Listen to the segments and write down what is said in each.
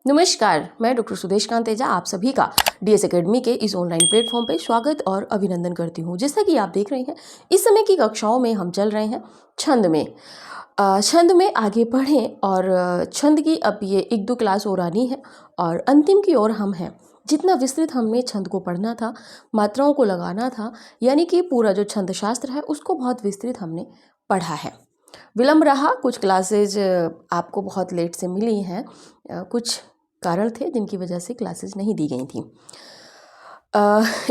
नमस्कार, मैं डॉक्टर सुदेश कांतेजा आप सभी का डीएस एकेडमी के इस ऑनलाइन प्लेटफॉर्म पे स्वागत और अभिनंदन करती हूँ। जैसा कि आप देख रहे हैं, इस समय की कक्षाओं में हम चल रहे हैं छंद में। छंद में आगे बढ़ें और छंद की अब ये 1-2 क्लास और आनी है और अंतिम की ओर हम हैं। जितना विस्तृत हमने छंद को पढ़ना था, मात्राओं को लगाना था, यानी कि पूरा जो छंद शास्त्र है उसको बहुत विस्तृत हमने पढ़ा है। विलम्ब रहा, कुछ क्लासेज आपको बहुत लेट से मिली हैं, कुछ कारण थे जिनकी वजह से क्लासेस नहीं दी गई थी।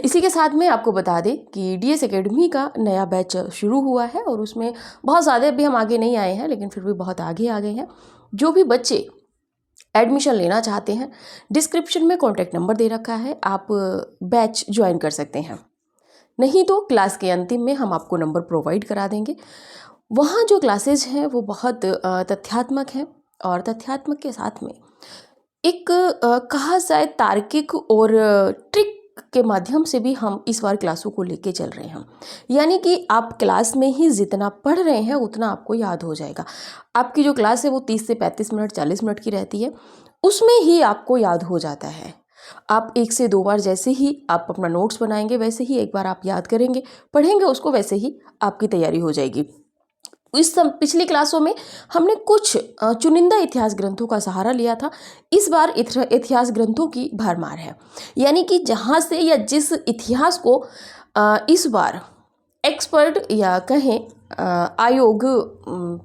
इसी के साथ में आपको बता दें कि डीएस एकेडमी का नया बैच शुरू हुआ है और उसमें बहुत ज़्यादा अभी हम आगे नहीं आए हैं, लेकिन फिर भी बहुत आगे आ गए हैं। जो भी बच्चे एडमिशन लेना चाहते हैं, डिस्क्रिप्शन में कॉन्टैक्ट नंबर दे रखा है, आप बैच ज्वाइन कर सकते हैं। नहीं तो क्लास के अंतिम में हम आपको नंबर प्रोवाइड करा देंगे। वहाँ जो क्लासेज हैं वो बहुत तथ्यात्मक हैं और तथ्यात्मक के साथ में एक कहा जाए तार्किक और ट्रिक के माध्यम से भी हम इस बार क्लासों को लेके चल रहे हैं। यानी कि आप क्लास में ही जितना पढ़ रहे हैं उतना आपको याद हो जाएगा। आपकी जो क्लास है वो 30 से 35 मिनट 40 मिनट की रहती है, उसमें ही आपको याद हो जाता है। आप 1 से 2 बार जैसे ही आप अपना नोट्स बनाएंगे वैसे ही एक बार आप याद करेंगे, पढ़ेंगे उसको, वैसे ही आपकी तैयारी हो जाएगी। पिछली क्लासों में हमने कुछ चुनिंदा इतिहास ग्रंथों का सहारा लिया था। इस बार इतिहास ग्रंथों की भरमार है, यानी कि जहाँ से या जिस इतिहास को इस बार एक्सपर्ट या कहें आयोग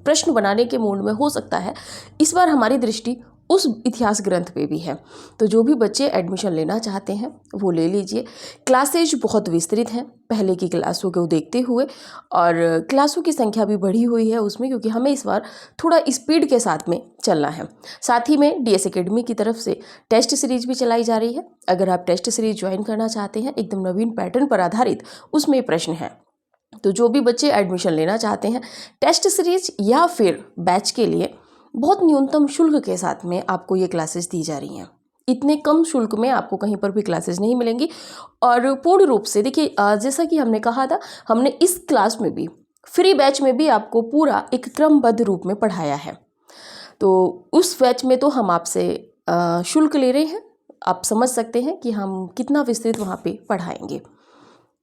प्रश्न बनाने के मूड में हो सकता है, इस बार हमारी दृष्टि उस इतिहास ग्रंथ पे भी है। तो जो भी बच्चे एडमिशन लेना चाहते हैं वो ले लीजिए। क्लासेज बहुत विस्तृत हैं पहले की क्लासों को देखते हुए, और क्लासों की संख्या भी बढ़ी हुई है उसमें, क्योंकि हमें इस बार थोड़ा स्पीड के साथ में चलना है। साथ ही में डीएस एकेडमी की तरफ से टेस्ट सीरीज भी चलाई जा रही है। अगर आप टेस्ट सीरीज ज्वाइन करना चाहते हैं, एकदम नवीन पैटर्न पर आधारित, उसमें प्रश्न है। तो जो भी बच्चे एडमिशन लेना चाहते हैं टेस्ट सीरीज या फिर बैच के लिए, बहुत न्यूनतम शुल्क के साथ में आपको ये क्लासेस दी जा रही हैं। इतने कम शुल्क में आपको कहीं पर भी क्लासेस नहीं मिलेंगी। और पूर्ण रूप से देखिए, जैसा कि हमने कहा था, हमने इस क्लास में भी, फ्री बैच में भी आपको पूरा एक क्रमबद्ध रूप में पढ़ाया है। तो उस बैच में तो हम आपसे शुल्क ले रहे हैं। आप समझ सकते हैं कि हम कितना विस्तृत वहाँ पे पढ़ाएंगे।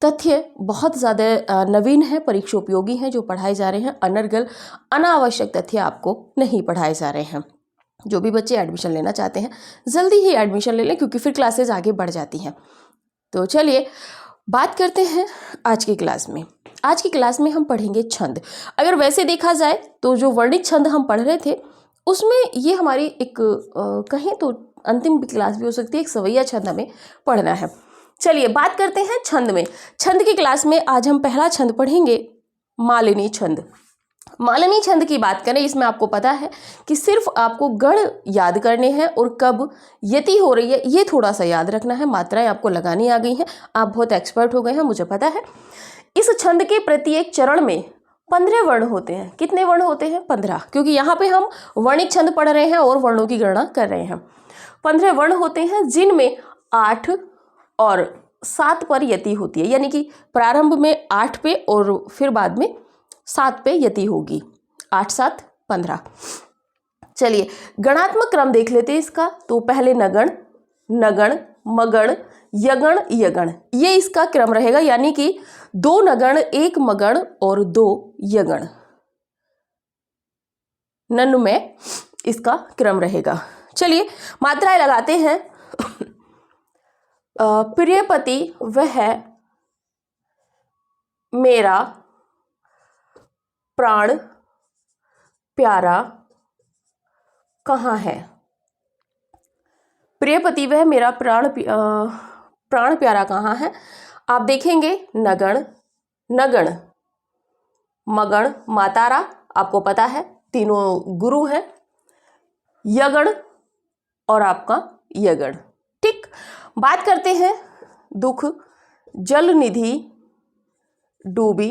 तथ्य बहुत ज़्यादा नवीन है, परीक्षा उपयोगी हैं जो पढ़ाए जा रहे हैं। अनर्गल अनावश्यक तथ्य आपको नहीं पढ़ाए जा रहे हैं। जो भी बच्चे एडमिशन लेना चाहते हैं जल्दी ही एडमिशन ले लें, क्योंकि फिर क्लासेज आगे बढ़ जाती हैं। तो चलिए बात करते हैं आज की क्लास में। आज की क्लास में हम पढ़ेंगे छंद। अगर वैसे देखा जाए तो जो वर्णित छंद हम पढ़ रहे थे उसमें ये हमारी एक कहें तो अंतिम क्लास भी हो सकती है, एक सवैया छंद हमें पढ़ना है। चलिए बात करते हैं छंद में। छंद की क्लास में आज हम पहला छंद पढ़ेंगे, मालिनी छंद। मालिनी छंद की बात करें, इसमें आपको पता है कि सिर्फ आपको गण याद करने हैं और कब यति हो रही है ये थोड़ा सा याद रखना है। मात्राएं आपको लगानी आ गई हैं, आप बहुत एक्सपर्ट हो गए हैं, मुझे पता है। इस छंद के प्रत्येक चरण में 15 वर्ण होते हैं। कितने वर्ण होते हैं? 15, क्योंकि यहाँ पे हम वर्णित छंद पढ़ रहे हैं और वर्णों की गणना कर रहे हैं। 15 वर्ण होते हैं, जिनमें 8 और 7 पर यति होती है, यानी कि प्रारंभ में 8 पे और फिर बाद में 7 पे यति होगी। 8 7 15। चलिए गणात्मक क्रम देख लेते हैं इसका। तो पहले नगण, नगण, मगण, यगण, यगण, ये इसका क्रम रहेगा, यानी कि 2 नगण, 1 मगण और 2 यगण, नन में इसका क्रम रहेगा। चलिए मात्राएं लगाते हैं। प्रियपति वह मेरा प्राण प्यारा कहाँ है? प्रियपति वह मेरा प्राण प्यारा कहाँ है? आप देखेंगे नगण, नगण, मगण, मातारा, आपको पता है तीनों गुरु हैं, यगण और आपका यगण। ठीक, बात करते हैं दुख जल निधि डूबी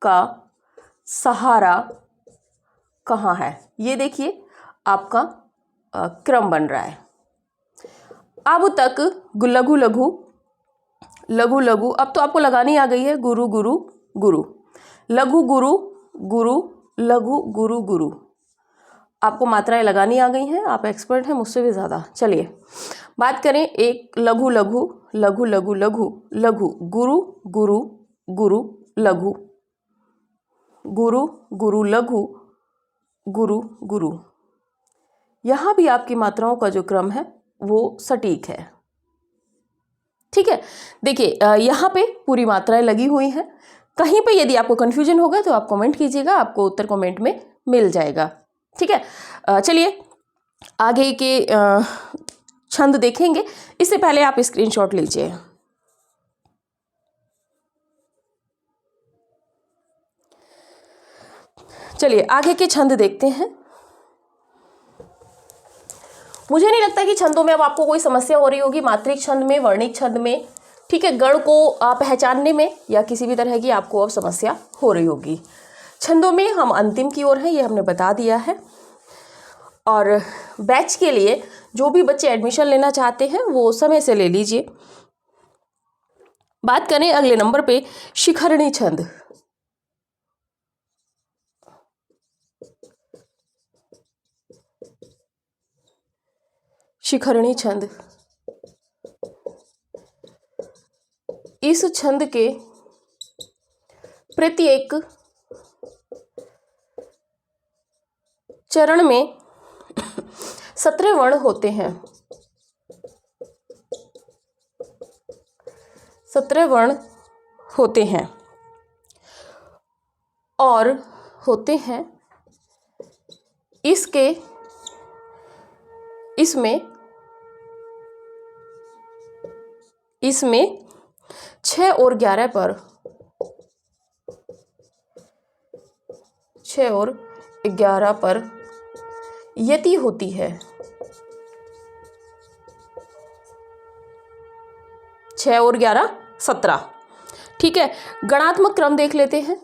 का सहारा कहाँ है? ये देखिए आपका क्रम बन रहा है। अब तक लघु लघु लघु लघु, अब तो आपको लगानी आ गई है, गुरु गुरु गुरु, लघु गुरु गुरु, लघु गुरु गुरु, आपको मात्राएं लगानी आ गई हैं, आप एक्सपर्ट हैं मुझसे भी ज़्यादा। चलिए बात करें एक लघु लघु लघु लघु लघु लघु गुरु गुरु गुरु लघु गुरु गुरु लघु गुरु गुरु। यहाँ भी आपकी मात्राओं का जो क्रम है वो सटीक है। ठीक है, देखिए यहाँ पे पूरी मात्राएं लगी हुई हैं। कहीं पे यदि आपको कन्फ्यूजन होगा तो आप कमेंट कीजिएगा, आपको उत्तर कमेंट में मिल जाएगा। ठीक है, चलिए आगे के छंद देखेंगे। इससे पहले आप स्क्रीनशॉट लीजिए। चलिए आगे के छंद देखते हैं। मुझे नहीं लगता कि छंदों में अब आपको कोई समस्या हो रही होगी, मात्रिक छंद में, वर्णिक छंद में। ठीक है, गण को पहचानने में या किसी भी तरह की आपको अब समस्या हो रही होगी। छंदों में हम अंतिम की ओर हैं, ये हमने बता दिया है। और बैच के लिए जो भी बच्चे एडमिशन लेना चाहते हैं वो समय से ले लीजिए। बात करें अगले नंबर पे शिखरणी छंद। शिखरणी छंद, इस छंद के प्रत्येक चरण में 17 वर्ण होते हैं। 17 वर्ण होते हैं और होते हैं इसमें 6 और 11 पर 6 और 11 पर यति होती है। 6 और 11 17। ठीक है, गणात्मक क्रम देख लेते हैं।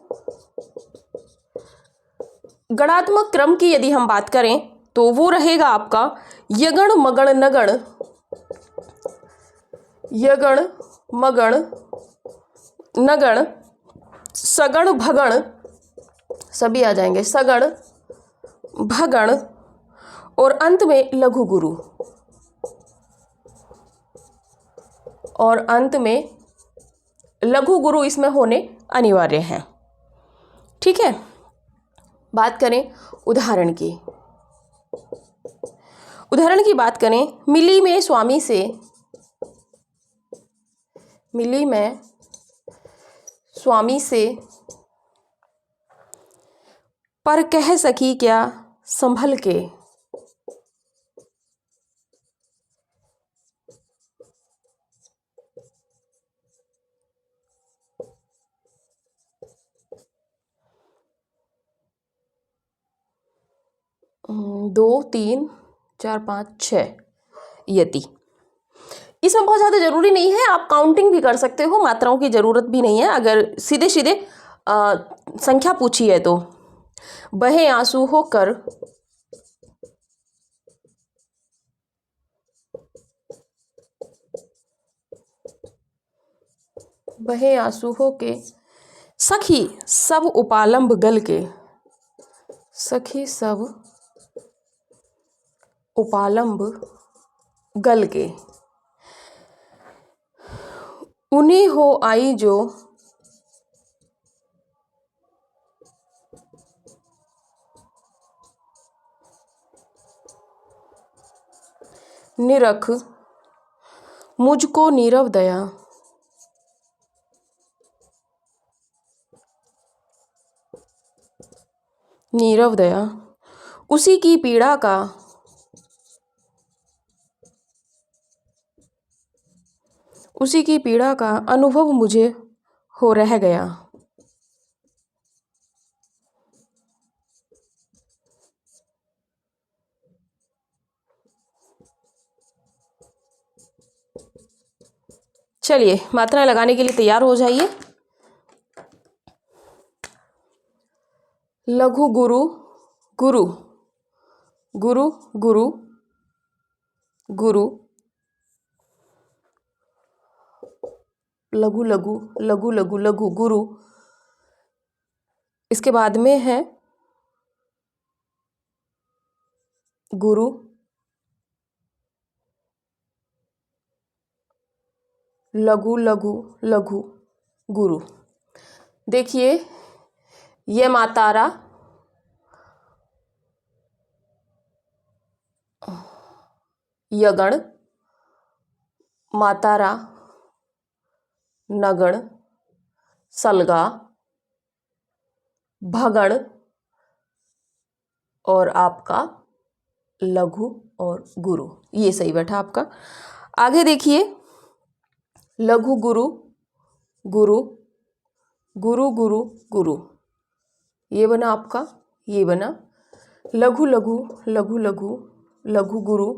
गणात्मक क्रम की यदि हम बात करें तो वो रहेगा आपका यगण मगण नगण, यगण मगण नगण, सगण भगण, सभी आ जाएंगे, सगण भगण, और अंत में लघु गुरु, और अंत में लघु गुरु इसमें होने अनिवार्य है। ठीक है, बात करें उदाहरण की। उदाहरण की बात करें, मिली में स्वामी से, मिली में स्वामी से, पर कह सकी क्या संभल के, दो तीन चार पाँच 6 यति। इसमें बहुत ज़्यादा ज़रूरी नहीं है, आप काउंटिंग भी कर सकते हो, मात्राओं की ज़रूरत भी नहीं है अगर सीधे सीधे संख्या पूछी है तो। बहे आंसू होकर, बहे आंसू होके, सखी सब उपालंब गल के, सखी सब उपालंब गल के, उन्हीं हो आई जो निरख मुझको नीरव दया, नीरव दया, उसी की पीड़ा का, उसी की पीड़ा का अनुभव मुझे हो रह गया। चलिए मात्राएं लगाने के लिए तैयार हो जाइए। लघु गुरु गुरु गुरु गुरु गुरु, लघु लघु लघु लघु लघु गुरु। इसके बाद में है गुरु, लघु लघु लघु गुरु। देखिए ये मातारा, यगण, मातारा, नगण, सलगा, भगण और आपका लघु और गुरु। ये सही बैठा आपका। आगे देखिए लघु गुरु, गुरु, गुरु गुरु गुरु, ये बना आपका, ये बना लघु लघु लघु लघु लघु गुरु,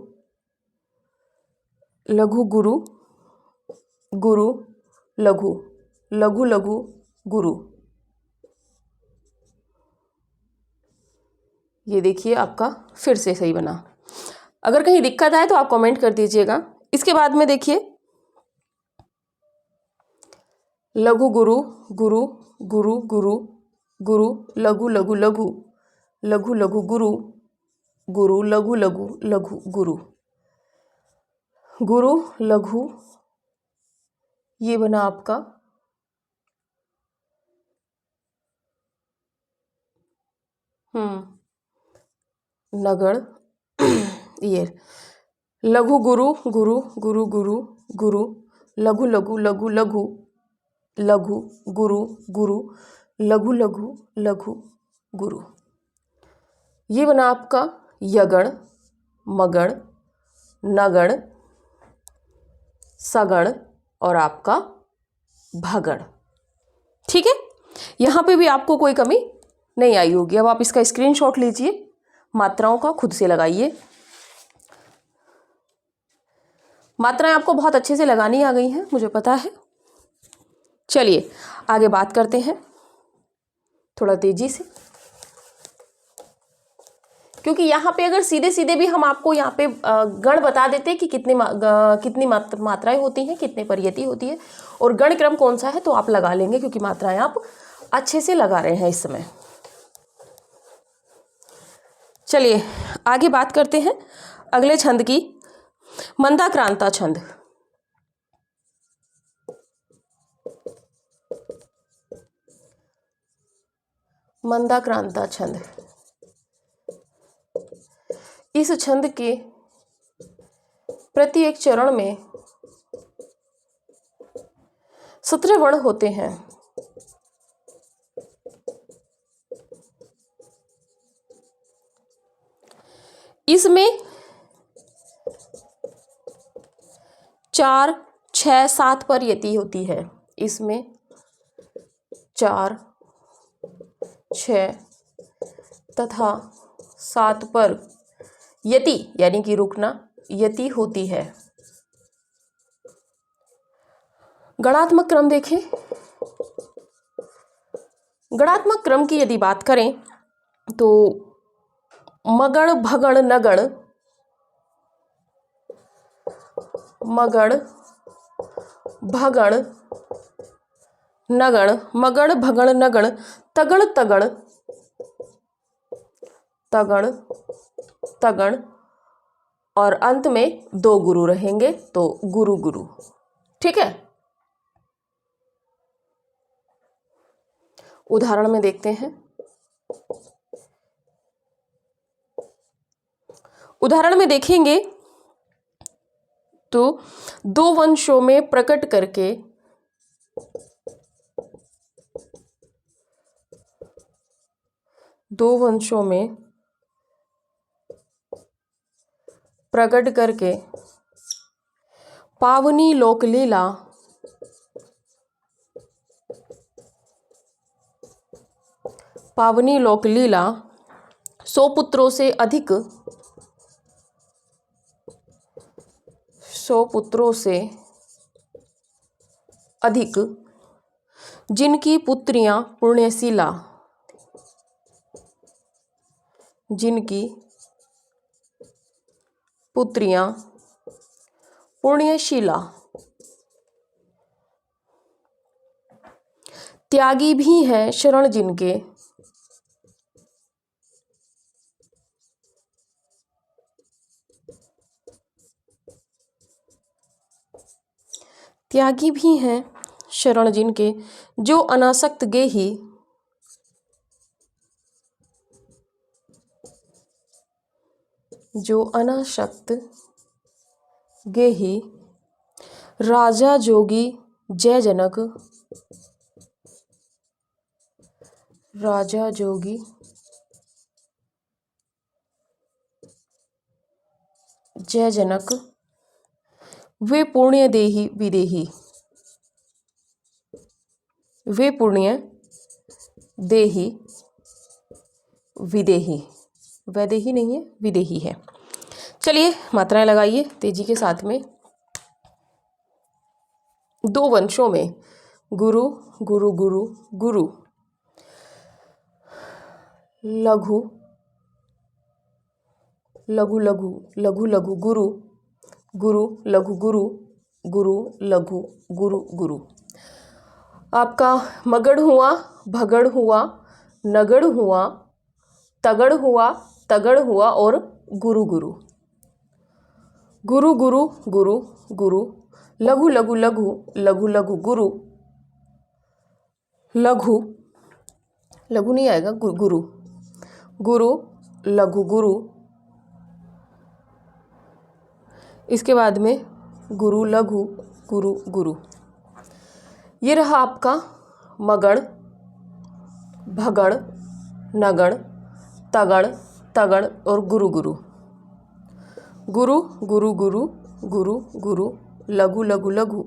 लघु गुरु, गुरु लघु, लघु लघु गुरु। ये देखिए आपका फिर से सही बना। अगर कहीं दिक्कत आए तो आप कमेंट कर दीजिएगा। इसके बाद में देखिए लघु गुरु, गुरु, गुरु गुरु, गुरु लघु लघु लघु, लघु लघु गुरु, गुरु लघु लघु लघु गुरु, गुरु लघु, ये बना आपका नगण। ये लघु गुरु, गुरु गुरु गुरु, गुरु लघु लघु लघु लघु, लघु गुरु गुरु, लघु लघु लघु गुरु। ये बना आपका यगण, मगण, नगण, सगण और आपका भगण। ठीक है, यहाँ पे भी आपको कोई कमी नहीं आई होगी। अब आप इसका स्क्रीनशॉट लीजिए, मात्राओं का खुद से लगाइए। मात्राएं आपको बहुत अच्छे से लगानी आ गई हैं, मुझे पता है। चलिए आगे बात करते हैं थोड़ा तेजी से, क्योंकि यहाँ पे अगर सीधे सीधे भी हम आपको यहाँ पे गण बता देते कि कितनी मात्राएं होती हैं, कितने पर यति होती है और गण क्रम कौन सा है, तो आप लगा लेंगे, क्योंकि मात्राएं आप अच्छे से लगा रहे हैं इस समय। चलिए आगे बात करते हैं अगले छंद की, मंदाक्रांता छंद। मंदाक्रांता छंद, इस छंद के प्रत्येक चरण में 17 वर्ण होते हैं। इसमें 4, 6, 7 पर यति होती है। इसमें 4, 6 तथा 7 पर यति यानी कि रुकना यति होती है। गणात्मक क्रम देखें। गणात्मक क्रम की यदि बात करें तो मगण, भगण, नगण, मगण, भगण, नगण, मगण, भगण, नगण, तगण, तगण, तगण, तगण और अंत में 2 गुरु रहेंगे, तो गुरु गुरु। ठीक है, उदाहरण में देखते हैं। उदाहरण में देखेंगे तो 2 वंशों में प्रकट करके पावनी लोकलीला पावनी लोकलीला 100 पुत्रों से अधिक 100 पुत्रों से अधिक जिनकी पुत्रियां पुण्यशीला जिनकी पुत्रियां पुण्यशीला त्यागी भी हैं शरण जिनके त्यागी भी हैं शरण जिनके, जो अनासक्त गेही, जो अनासक्त गेही, राजा जोगी जय जनक, राजा जोगी जय जनक, वे पुण्य देही विदेही, वे पुण्य देही विदेही, वैदेही नहीं है विदेही है। चलिए मात्राएं लगाइए तेजी के साथ में। दो वंशों में गुरु गुरु गुरु गुरु, लघु लघु लघु लघु लघु गुरु, गुरु लघु गुरु, गुरु लघु गुरु गुरु। आपका मगड़ हुआ, भगड़ हुआ, नगड़ हुआ, तगड़ हुआ, तगड़ हुआ और गुरु गुरु, गुरु गुरु गुरु गुरु, लघु लघु लघु लघु लघु गुरु, लघु लघु नहीं आएगा, गुरु गुरु लघु गुरु। इसके बाद में गुरु लघु गुरु गुरु। ये रहा आपका मगड़, भगड़, नगड़, तगड़, तगड़ और गुरु गुरु, गुरु गुरु गुरु गुरु गुरु, लघु लघु लघु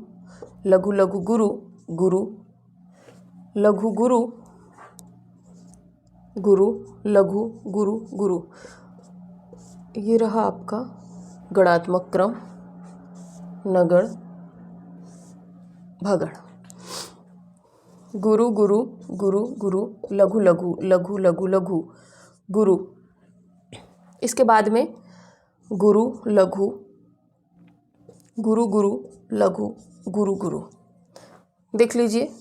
लघु लघु गुरु गुरु, लघु गुरु गुरु, लघु गुरु गुरु। ये रहा आपका गणात्मक क्रम, नगड़, भगड़, गुरु गुरु गुरु गुरु, लघु लघु लघु लघु लघु गुरु। इसके बाद में गुरु लघु गुरु गुरु लघु गुरु गुरु। देख लीजिए,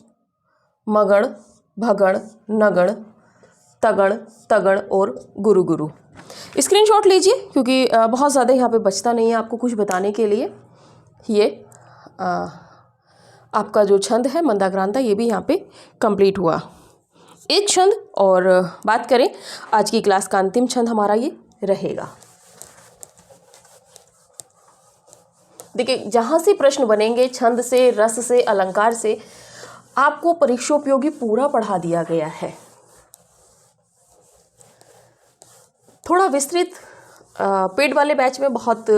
मगड़, भगड़, नगड़, तगड़, तगड़ और गुरु गुरु। स्क्रीनशॉट लीजिए क्योंकि बहुत ज़्यादा यहाँ पे बचता नहीं है आपको कुछ बताने के लिए। ये आपका जो छंद है मंदाक्रांता, ये भी यहाँ पे कंप्लीट हुआ एक छंद। और बात करें आज की क्लास का अंतिम छंद हमारा ये रहेगा। देखिए, जहाँ से प्रश्न बनेंगे छंद से, रस से, अलंकार से, आपको परीक्षोपयोगी पूरा पढ़ा दिया गया है। थोड़ा विस्तृत पेड वाले बैच में बहुत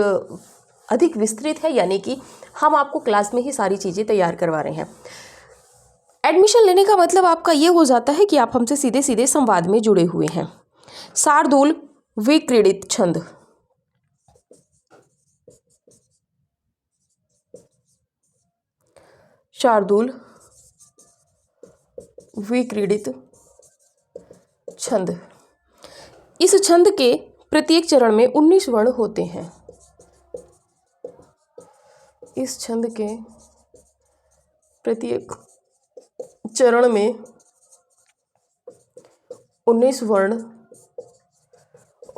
अधिक विस्तृत है, यानी कि हम आपको क्लास में ही सारी चीज़ें तैयार करवा रहे हैं। एडमिशन लेने का मतलब आपका ये हो जाता है कि आप हमसे सीधे सीधे संवाद में जुड़े हुए हैं। शार्दूल विक्रीडित छंद, शार्दूल विक्रीडित छंद। इस छंद के प्रत्येक चरण में 19 वर्ण होते हैं। इस छंद के प्रत्येक चरण में 19 वर्ण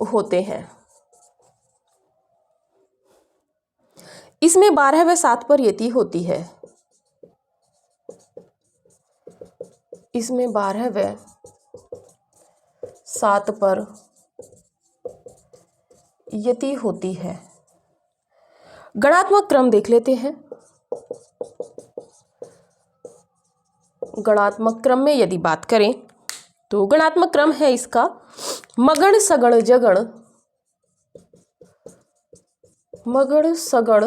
होते हैं। इसमें 12 व 7 पर यति होती है। इसमें 12 व 7 पर यति होती है। गणात्मक क्रम देख लेते हैं। गणात्मक क्रम में यदि बात करें तो गणात्मक क्रम है इसका मगड़ सगड़ जगड़, मगड़ सगड़,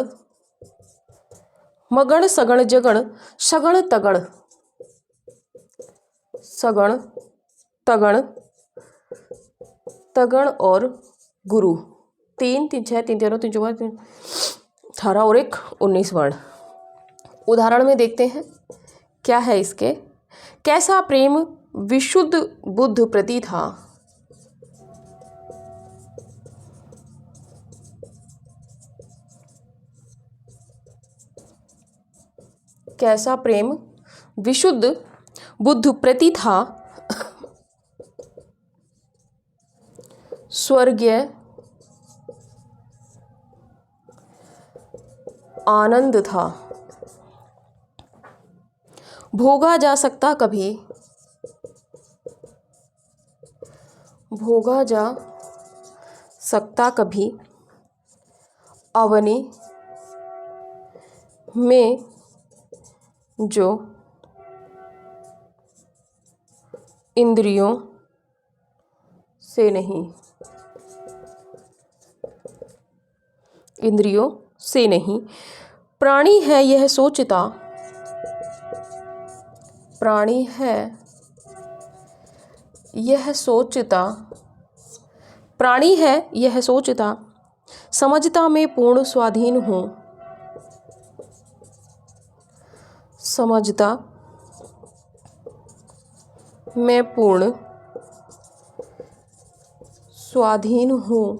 मगड़ सगड़ जगड़, सगड़ तगड़, सगड़ तगड़, तगड़ और गुरु। 3 3 6 3 13 3 14 18 और 1 19 वर्ण। उदाहरण में देखते हैं क्या है इसके। कैसा प्रेम विशुद्ध बुद्ध प्रति था, कैसा प्रेम विशुद्ध बुद्ध प्रति था, स्वर्गीय आनंद था, भोगा जा सकता कभी, भोगा जा सकता कभी, अवनी में जो इंद्रियों से नहीं, इंद्रियों से नहीं, प्राणी है यह सोचता, प्राणी है यह सोचता, प्राणी है यह सोचता, समझता मैं पूर्ण स्वाधीन हूँ, समझता मैं पूर्ण स्वाधीन हूँ,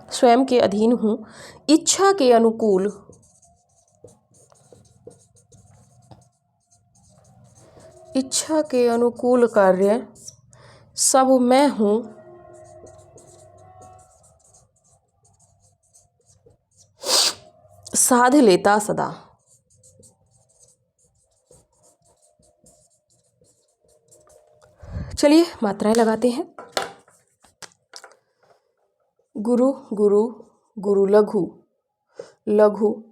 स्वयं के अधीन हूँ, इच्छा के अनुकूल, इच्छा के अनुकूल कार्य सब मैं हूँ, साध लेता सदा। चलिए मात्राएं लगाते हैं। गुरु गुरु गुरु लघु, लघु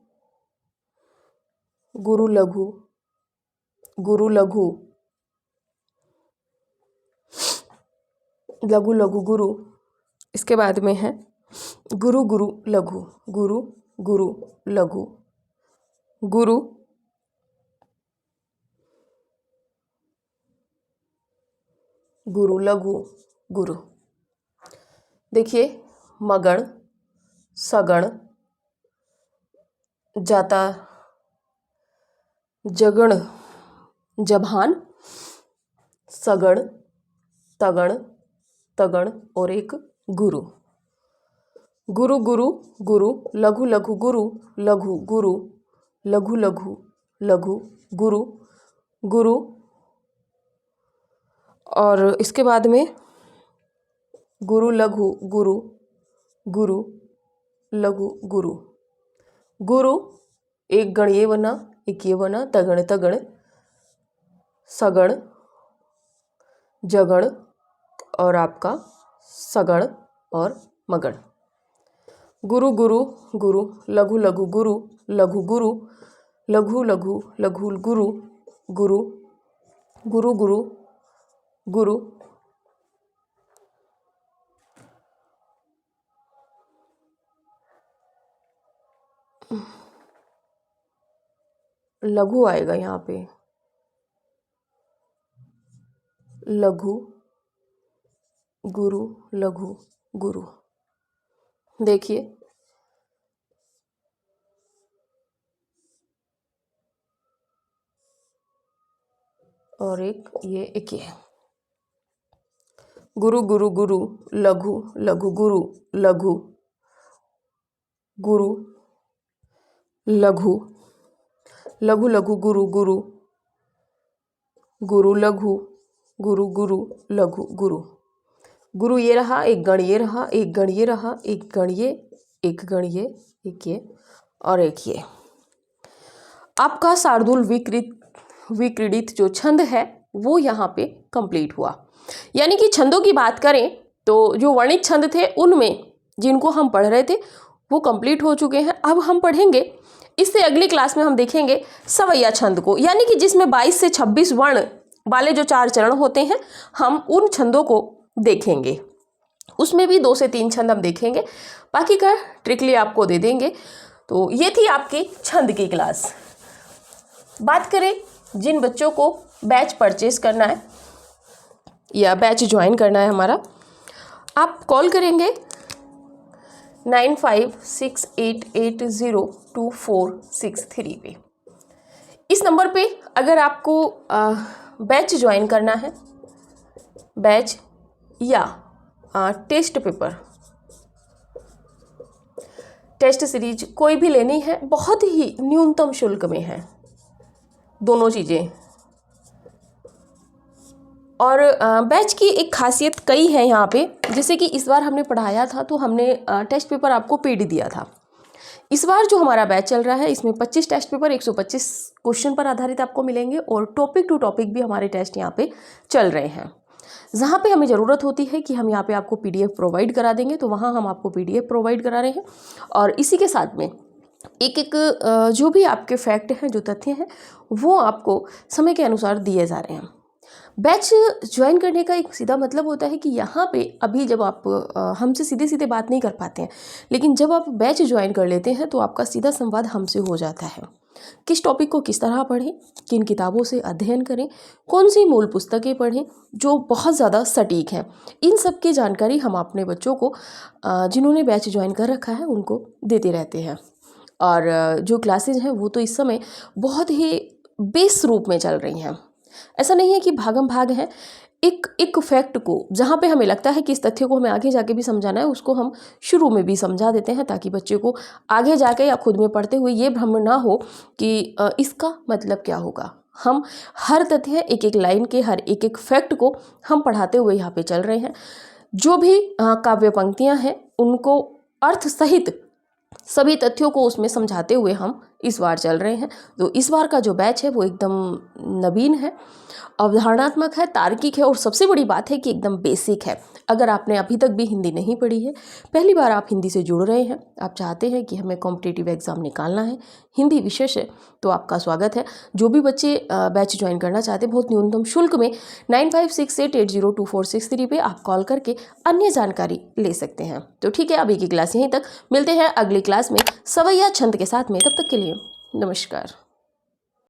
गुरु लघु, गुरु लघु, लघु लघु गुरु। इसके बाद में है गुरु गुरु लघु, गुरु गुरु लघु, गुरु गुरु लघु गुरु। देखिए मगण, सगण, जाता, जगण, जभान, सगण, तगण, तगण और एक गुरु। गुरु गुरु गुरु, लघु लघु गुरु, लघु गुरु, लघु लघु लघु गुरु, गुरु। और इसके बाद में गुरु लघु गुरु, गुरु लघु गुरु, गुरु एक गण ये बना, एक ये बना, तगण तगण, सगण, जगण और आपका सगण और मगण। गुरु गुरु गुरु, लघु लघु गुरु, लघु गुरु, लघु लघु लघु गुरु, गुरु गुरु गुरु गुरु, लघु आएगा यहाँ पे, लघु गुरु, लघु गुरु। देखिए और एक ये गुरु गुरु गुरु, लघु लघु गुरु, लघु गुरु, लघु लघु लघु गुरु, गुरु गुरु लघु, गुरु गुरु लघु गुरु। गुरु ये रहा, एक गण ये रहा, एक गण ये रहा, एक गण ये, एक गण ये, एक ये और एक ये। आपका शार्दूल विक्रीडित जो छंद है वो यहाँ पे कंप्लीट हुआ। यानी कि छंदों की बात करें तो जो वर्णित छंद थे उनमें जिनको हम पढ़ रहे थे वो कंप्लीट हो चुके हैं। अब हम पढ़ेंगे, इससे अगली क्लास में हम देखेंगे सवैया छंद को, यानी कि जिसमें 22 से 26 वर्ण वाले जो 4 चरण होते हैं हम उन छंदों को देखेंगे। उसमें भी 2 से 3 छंद हम देखेंगे, बाकी का ट्रिकली आपको दे देंगे। तो ये थी आपकी छंद की क्लास। बात करें जिन बच्चों को बैच परचेज करना है या बैच ज्वाइन करना है हमारा, आप कॉल करेंगे 9568802463 पे। इस नंबर पे अगर आपको बैच ज्वाइन करना है, बैच या टेस्ट पेपर, टेस्ट सीरीज कोई भी लेनी है, बहुत ही न्यूनतम शुल्क में है दोनों चीज़ें। और बैच की एक खासियत कई है यहाँ पे, जैसे कि इस बार हमने पढ़ाया था तो हमने टेस्ट पेपर आपको पेड दिया था, इस बार जो हमारा बैच चल रहा है इसमें 25 टेस्ट पेपर 125 क्वेश्चन पर आधारित आपको मिलेंगे और टॉपिक टू टॉपिक भी हमारे टेस्ट यहाँ पे चल रहे हैं। जहाँ पे हमें ज़रूरत होती है कि हम यहाँ पे आपको PDF प्रोवाइड करा देंगे तो वहाँ हम आपको PDF प्रोवाइड करा रहे हैं और इसी के साथ में एक एक जो भी आपके फैक्ट हैं, जो तथ्य हैं, वो आपको समय के अनुसार दिए जा रहे हैं। बैच ज्वाइन करने का एक सीधा मतलब होता है कि यहाँ पे अभी जब आप हमसे सीधे सीधे बात नहीं कर पाते हैं, लेकिन जब आप बैच ज्वाइन कर लेते हैं तो आपका सीधा संवाद हमसे हो जाता है। किस टॉपिक को किस तरह पढ़ें, किन किताबों से अध्ययन करें, कौन सी मूल पुस्तकें पढ़ें जो बहुत ज़्यादा सटीक हैं, इन सब की जानकारी हम अपने बच्चों को जिन्होंने बैच ज्वाइन कर रखा है उनको देते रहते हैं। और जो क्लासेज हैं वो तो इस समय बहुत ही बेस रूप में चल रही हैं। ऐसा नहीं है कि भागम भाग है, एक फैक्ट को जहाँ पे हमें लगता है कि इस तथ्य को हमें आगे जाके भी समझाना है उसको हम शुरू में भी समझा देते हैं ताकि बच्चे को आगे जाके या खुद में पढ़ते हुए ये भ्रम ना हो कि इसका मतलब क्या होगा। हम हर तथ्य एक एक लाइन के हर एक एक फैक्ट को हम पढ़ाते हुए यहाँ पे चल रहे हैं। जो भी काव्य पंक्तियाँ हैं उनको अर्थ सहित सभी तथ्यों को उसमें समझाते हुए हम इस बार चल रहे हैं। तो इस बार का जो बैच है वो एकदम नवीन है, अवधारणात्मक है, तार्किक है और सबसे बड़ी बात है कि एकदम बेसिक है। अगर आपने अभी तक भी हिंदी नहीं पढ़ी है, पहली बार आप हिंदी से जुड़ रहे हैं, आप चाहते हैं कि हमें कॉम्पिटिटिव एग्ज़ाम निकालना है हिंदी विषय से, तो आपका स्वागत है। जो भी बच्चे बैच ज्वाइन करना चाहते हैं बहुत न्यूनतम शुल्क में 9568802463 पे आप कॉल करके अन्य जानकारी ले सकते हैं। तो ठीक है, अभी की क्लास यहीं तक, मिलते हैं अगली क्लास में सवैया छंद के साथ में। तब तक के लिए नमस्कार।